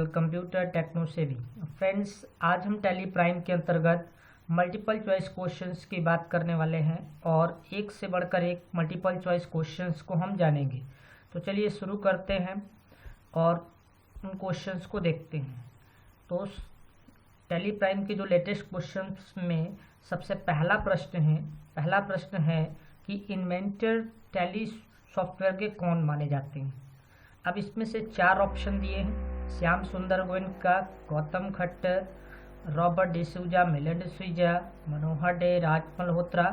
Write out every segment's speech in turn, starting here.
Channel computer techno से भी। Friends, आज हम टैली प्राइम के अंतर्गत मल्टीपल चॉइस क्वेश्चंस की बात करने वाले हैं और एक से बढ़कर एक मल्टीपल चॉइस क्वेश्चंस को हम जानेंगे। तो चलिए शुरू करते हैं और उन क्वेश्चंस को देखते हैं। तो टैली प्राइम के जो लेटेस्ट क्वेश्चंस में सबसे पहला प्रश्न है कि इन्वेंटर टैली सॉफ्टवेयर के कौन माने जाते हैं। अब इसमें से 4 ऑप्शन दिए हैं: श्याम सुंदर गोयनका, गौतम खट्टर, रॉबर्ट डिसूजा, मिलिंड डिसूजा, मनोहर डे, राज मल्होत्रा।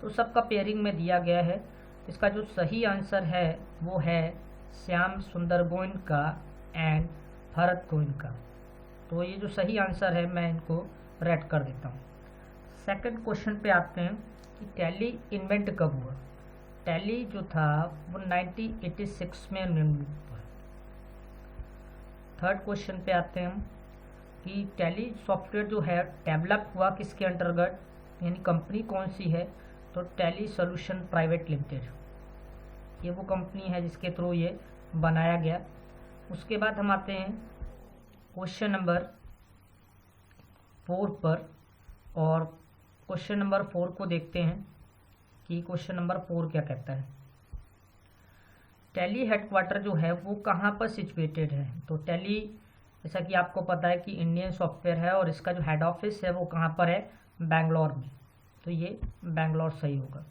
तो सबका पेयरिंग में दिया गया है। इसका जो सही आंसर है वो है श्याम सुंदर गोयनका एंड भरत गोयनका। तो ये जो सही आंसर है मैं इनको रेड कर देता हूँ। सेकंड क्वेश्चन पे आते हैं कि टैली इन्वेंट कब हुआ। टैली जो था वो 1986 में इन्वेंट हुआ। थर्ड क्वेश्चन पे आते हैं हम कि टैली सॉफ्टवेयर जो है डेवलप हुआ किसके अंतर्गत, यानी कंपनी कौन सी है। तो टैली सॉल्यूशन प्राइवेट लिमिटेड, ये वो कंपनी है जिसके थ्रू ये बनाया गया। उसके बाद हम आते हैं क्वेश्चन नंबर 4 पर, और क्वेश्चन नंबर 4 को देखते हैं कि क्वेश्चन नंबर 4 क्या कहता है। टैली हेडक्वार्टर जो है वो कहाँ पर सिचुएटेड है। तो टैली, जैसा कि आपको पता है कि इंडियन सॉफ्टवेयर है और इसका जो हेड ऑफिस है वो कहाँ पर है, बेंगलोर में। तो ये बेंगलोर सही होगा।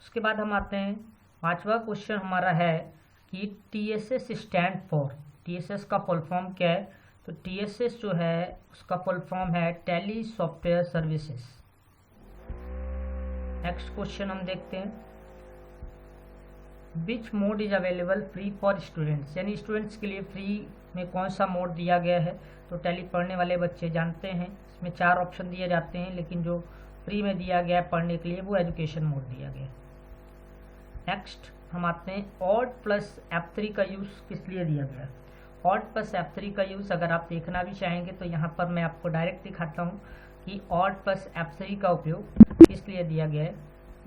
उसके बाद हम आते हैं, 5वां क्वेश्चन हमारा है कि TSS स्टैंड फॉर। TSS का फुल फॉर्म क्या है। तो TSS जो है उसका फुल फॉर्म है Tally software services. Next question हम देखते हैं, which mode is available free for students, यानी स्टूडेंट्स के लिए फ्री में कौन सा मोड दिया गया है। तो टैली पढ़ने वाले बच्चे जानते हैं, इसमें 4 ऑप्शन दिए जाते हैं, लेकिन जो फ्री में दिया गया है पढ़ने के लिए वो एजुकेशन मोड दिया गया है। नेक्स्ट हम आते हैं, ऑड प्लस F3 का यूज़ किस लिए दिया गया है। ऑड प्लस F3 का यूज़ अगर आप देखना भी चाहेंगे तो यहाँ पर मैं आपको डायरेक्ट दिखाता हूँ कि ऑड प्लस F3 का उपयोग किस लिए दिया गया है।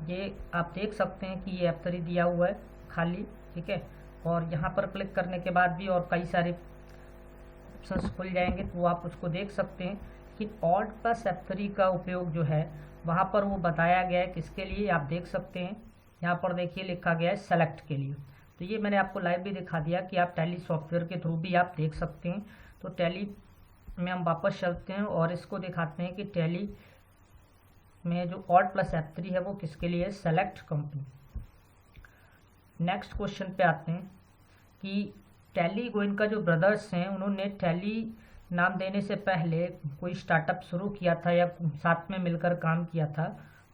ये आप देख सकते हैं कि ये F3 दिया हुआ है खाली, ठीक है। और यहाँ पर क्लिक करने के बाद भी और कई सारे ऑप्शंस खुल जाएंगे तो आप उसको देख सकते हैं कि ऑड प्लस F3 का उपयोग जो है वहाँ पर वो बताया गया है किसके लिए, आप देख सकते हैं। यहाँ पर देखिए लिखा गया है सेलेक्ट के लिए। तो ये मैंने आपको लाइव भी दिखा दिया कि आप टैली सॉफ्टवेयर के थ्रू भी आप देख सकते हैं। तो टैली में हम वापस चलते हैं और इसको दिखाते हैं कि टैली में जो ऑड प्लस F3 है वो किसके लिए है, सेलेक्ट कंपनी। नेक्स्ट क्वेश्चन पे आते हैं कि टैली गोयनका जो ब्रदर्स हैं उन्होंने टैली नाम देने से पहले कोई स्टार्टअप शुरू किया था या साथ में मिलकर काम किया था।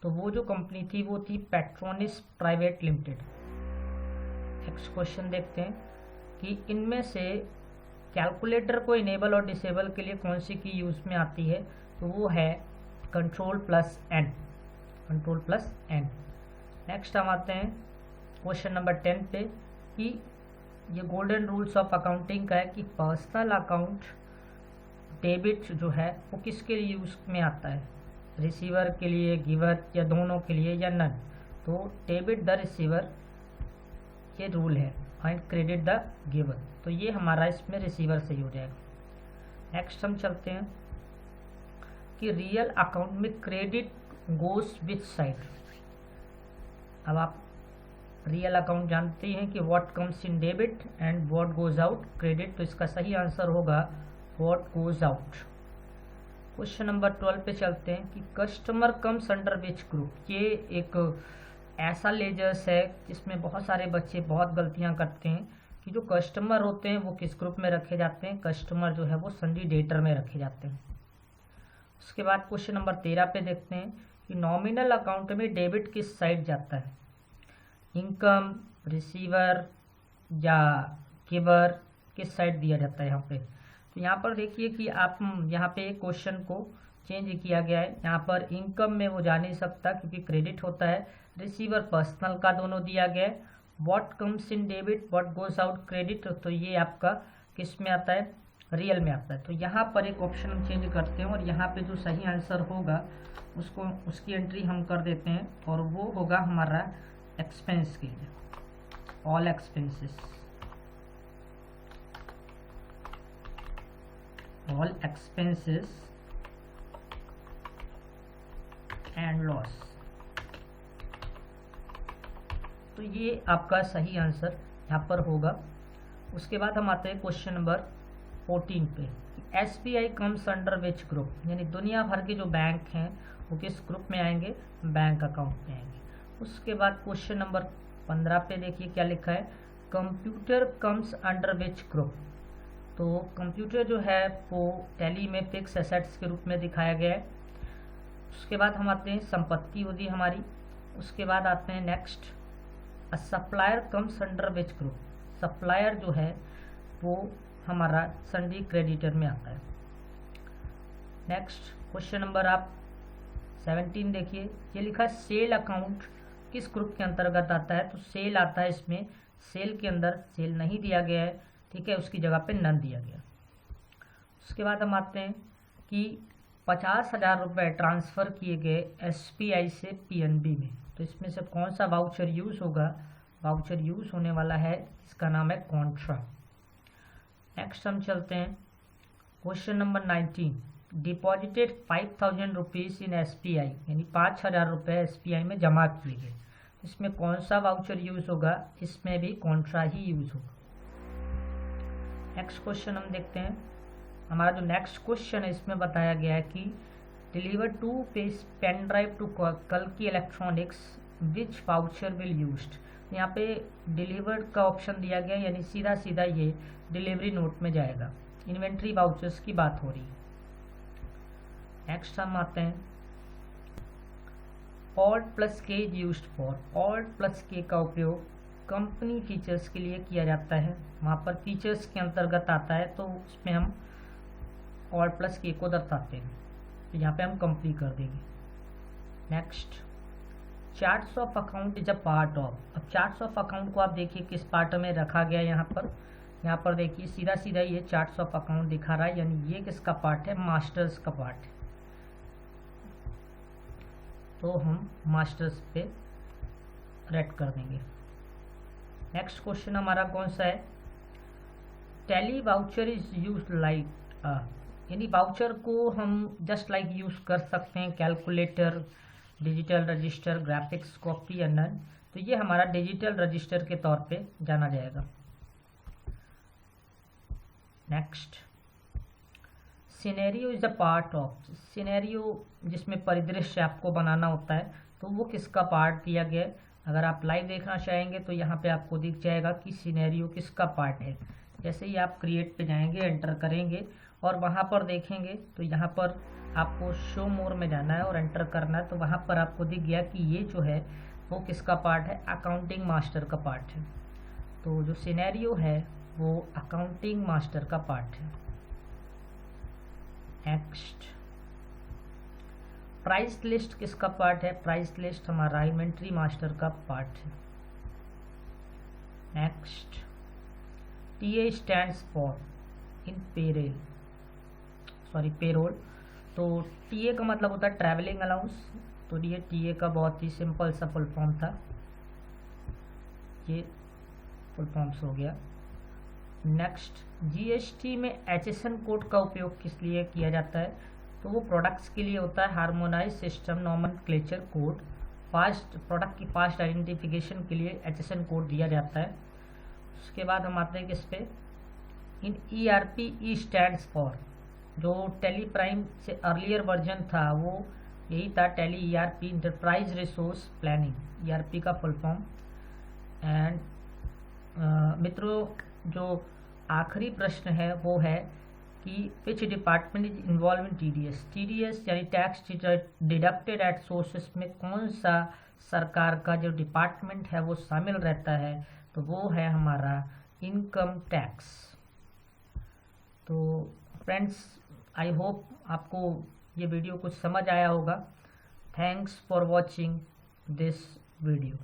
तो वो जो कंपनी थी वो थी पेट्रोनिस प्राइवेट लिमिटेड। नेक्स्ट क्वेश्चन देखते हैं कि इनमें से कैलकुलेटर को इनेबल और डिसेबल के लिए कौन सी की यूज़ में आती है। तो वो है कंट्रोल प्लस एन। नेक्स्ट हम आते हैं क्वेश्चन नंबर 10 पे कि ये गोल्डन रूल्स ऑफ अकाउंटिंग का है कि पर्सनल अकाउंट डेबिट जो है वो किसके लिए यूज़ में आता है, रिसीवर के लिए, गिवर, या दोनों के लिए, या नन। तो डेबिट द रिसीवर ये रूल है एंड क्रेडिट द गिवर। तो ये हमारा इसमें रिसीवर सही हो जाएगा। नेक्स्ट हम चलते हैं कि रियल अकाउंट में क्रेडिट गोस विच साइड। अब आप रियल अकाउंट जानते हैं कि what comes in debit and what goes out credit. तो इसका सही आंसर होगा what goes out. Question number 12 पे चलते हैं कि customer comes under which group. ये एक ऐसा लेजर्स है जिसमें बहुत सारे बच्चे बहुत गलतियां करते हैं कि जो कस्टमर होते हैं वो किस ग्रुप में रखे जाते हैं। कस्टमर जो है वो सन्डी डेटर में रखे जाते हैं। उसके बाद क्वेश्चन नंबर 13 पे देखते हैं कि नॉमिनल अकाउंट में डेबिट किस साइड जाता है, इनकम, रिसीवर या गिवर, किस साइड दिया जाता है यहाँ पे। तो यहाँ पर देखिए कि आप यहाँ पे क्वेश्चन को चेंज किया गया है। यहाँ पर इनकम में वो जा नहीं सकता क्योंकि क्रेडिट होता है, रिसीवर पर्सनल का दोनों दिया गया है। What comes in debit what goes out credit, तो ये आपका किस में आता है, रियल में आता है। तो यहाँ पर एक ऑप्शन हम चेंज करते हैं और यहाँ पे जो सही आंसर होगा उसकी एंट्री हम कर देते हैं और वो होगा हमारा एक्सपेंस के लिए, all expenses. All expenses and loss. तो ये आपका सही आंसर यहाँ पर होगा। उसके बाद हम आते हैं क्वेश्चन नंबर 14 पे। SBI comes under which group, यानी दुनिया भर के जो बैंक हैं वो किस ग्रुप में आएंगे, बैंक अकाउंट में आएंगे। उसके बाद क्वेश्चन नंबर 15 पे देखिए क्या लिखा है, computer comes under which group. तो कंप्यूटर जो है वो टैली में फिक्स एसेट्स के रूप में दिखाया गया है। उसके बाद हम आते हैं संपत्ति होगी हमारी। उसके बाद आते हैं next, a supplier comes under which group. Supplier जो है वो हमारा सन्डी क्रेडिटर में आता है। नेक्स्ट क्वेश्चन नंबर आप 17 देखिए, ये लिखा है सेल अकाउंट किस ग्रुप के अंतर्गत आता है। तो सेल आता है इसमें, सेल के अंदर सेल नहीं दिया गया है, ठीक है, उसकी जगह पे नन दिया गया। उसके बाद हम आते हैं कि 50,000 रुपये ट्रांसफ़र किए गए SBI से PNB में। तो इसमें से कौन सा वाउचर यूज़ होगा, वाउचर यूज़ होने वाला है, इसका नाम है कॉन्ट्रा। नेक्स्ट हम चलते हैं question number 19, deposited 5,000 rupees in SBI, यानी 5,000 रुपये SBI में जमा किए गए। इसमें कौन सा वाउचर यूज़ होगा, इसमें भी कॉन्ट्रा ही यूज़ होगा। नेक्स्ट क्वेश्चन हम देखते हैं। हमारा जो नेक्स्ट क्वेश्चन है इसमें बताया गया है कि deliver 2 page pen drive to कल्कि electronics which voucher will used. यहाँ पे डिलीवर्ड का ऑप्शन दिया गया, यानी सीधा सीधा ये डिलीवरी नोट में जाएगा। इन्वेंट्री वाउचर्स की बात हो रही है। नेक्स्ट हम आते हैं, Alt+K is used for. Alt+K का उपयोग कंपनी फीचर्स के लिए किया जाता है, वहाँ पर फीचर्स के अंतर्गत आता है, तो उसमें हम Alt+K को दर्शाते हैं। तो यहाँ पे हम कंपनी कर देंगे। Next, charts of account is a part of. अब चार्ट्स ऑफ अकाउंट को आप देखिए किस पार्ट में रखा गया है। यहाँ पर देखिए सीधा सीधा ये चार्ट्स ऑफ अकाउंट दिखा रहा है, यानी ये किसका पार्ट है, मास्टर्स का पार्ट है। तो हम मास्टर्स पे रेड कर देंगे। नेक्स्ट क्वेश्चन हमारा कौन सा है, tally voucher is use like, यानी वाउचर को हम जस्ट लाइक यूज कर सकते हैं calculator, digital register, graphics copy या नन। तो ये हमारा डिजिटल रजिस्टर के तौर पे जाना जाएगा। Next, scenario is a part of. Scenario जिसमें परिदृश्य आपको बनाना होता है, तो वो किसका पार्ट दिया गया है। अगर आप लाइव देखना चाहेंगे तो यहाँ पे आपको दिख जाएगा कि सिनेरियो किसका पार्ट है। जैसे ही आप क्रिएट पे जाएंगे, एंटर करेंगे और वहाँ पर देखेंगे तो यहाँ पर आपको शो मोर में जाना है और एंटर करना है। तो वहाँ पर आपको दिख गया कि ये जो है वो किसका पार्ट है, अकाउंटिंग मास्टर का पार्ट है। तो जो सिनेरियो है वो अकाउंटिंग मास्टर का पार्ट है। नेक्स्ट, प्राइस लिस्ट किसका पार्ट है, प्राइस लिस्ट हमारा इन्वेंट्री मास्टर का पार्ट है। Next, TA stands for in payroll. तो TA का मतलब होता है ट्रैवलिंग अलाउंस। तो ये TA का बहुत ही सिंपल सा फुल फॉर्म था, ये फुल फॉर्म्स हो गया। नेक्स्ट, GST में HSN कोड का उपयोग किस लिए किया जाता है। तो वो प्रोडक्ट्स के लिए होता है, harmonise system nomenclature code. Fast product की फास्ट आइडेंटिफिकेशन के लिए HSN कोड दिया जाता है। उसके बाद हम आते हैं किस पे, इन ERP E स्टैंड्स फॉर। जो टैली प्राइम से अर्लियर वर्जन था वो यही था, tally ERP enterprise resource planning, ERP का फुल फॉर्म। एंड मित्रों, जो आखिरी प्रश्न है वो है कि which department is involve in TDS यानी टैक्स डिडक्टेड एट सोर्सेस में कौन सा सरकार का जो डिपार्टमेंट है वो शामिल रहता है। तो वो है हमारा इनकम टैक्स। तो फ्रेंड्स, आई होप आपको ये वीडियो कुछ समझ आया होगा। Thanks for watching this video.